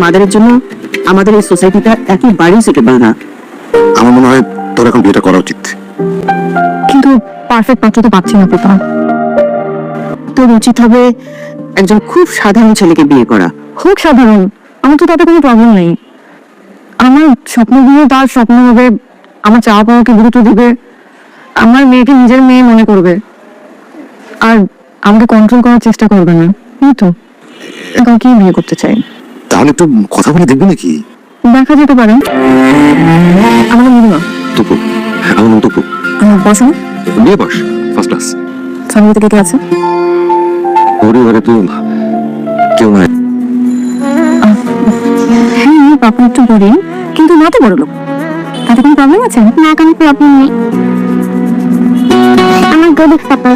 মাদারের জন্য আমাদের এই সোসাইটিটা একেবারেই সুটেবল না। আমার মনে হয় তোর এখন বিয়েটা করা উচিত। কিন্তু পারফেক্ট পাত্র তো পাচ্ছি না পুপা। তোর উচিত হবে একজন খুব সাধারণ ছেলেকে বিয়ে করা। খুব সাধারণ, আমার তো তাতে কোনো প্রবলেম নেই। আমার স্বপ্নগুলো তার স্বপ্ন হবে, আমার চাওয়া পাওয়াকে গুরুত্ব দিবে, আমার মেয়েকে নিজের মেয়ে মনে করবে, আর আমাকে কন্ট্রোল করার চেষ্টা করবে না। এই তো কাউকে বিয়ে করতে চাই। তাহলে একটু কথা বলে দেখবি নাকি? দেখা যেতে পারে। আমার নাম মধুমা। তপু, আমার নাম তপু। বসো। বিয়ে বস, ফার্স্ট ক্লাস। ফ্যামিলিতে কে কে আছে? পরিবারে তো কেউ নাই। হ্যাঁ, পাপা একটু বোরিং, কিন্তু মা তো বড় লোক। তাতে কোনো প্রবলেম আছে? না, কোনো প্রবলেম নেই। আমার গরিব papa.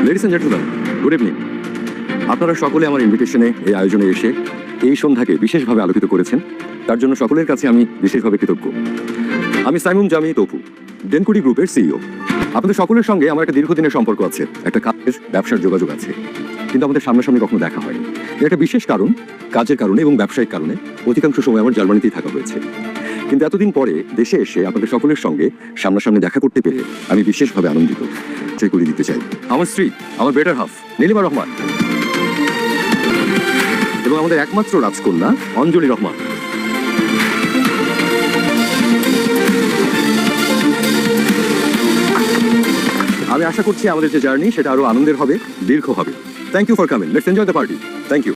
Ladies and gentleman, good evening. আপনারা সকলে আমার ইনভিটেশনে এই আয়োজনে এসে এই সন্ধ্যাকে বিশেষভাবে আলোকিত করেছেন, তার জন্য সকলের কাছে আমি বিশেষভাবে কৃতজ্ঞ। আমি সাইমুন জামি তপু, ডেনকুডি গ্রুপের সিইও। আপনাদের সকলের সঙ্গে আমার একটা দীর্ঘদিনের সম্পর্ক আছে, একটা কাজের ব্যবসার যোগাযোগ আছে, কিন্তু আমাদের সামনাসামনি কখনো দেখা হয়নি। এর একটা বিশেষ কারণ, কাজের কারণে এবং ব্যবসায়িক কারণে অধিকাংশ সময় আমার জার্মানিতেই থাকা হয়েছে। কিন্তু এতদিন পরে দেশে এসে আপনাদের সকলের সঙ্গে সামনাসামনি দেখা করতে পেরে আমি বিশেষভাবে আনন্দিত। পরিচয় করে দিতে চাই, আমার স্ত্রী, আমার বেটার হাফ নীলিমা রহমান, এবং আমাদের একমাত্র রাজকন্যা অঞ্জলি রহমান। আমি আশা করছি আমাদের যে জার্নি সেটা আরো আনন্দের হবে, দীর্ঘ হবে। Thank you for coming, let's enjoy the party. Thank you.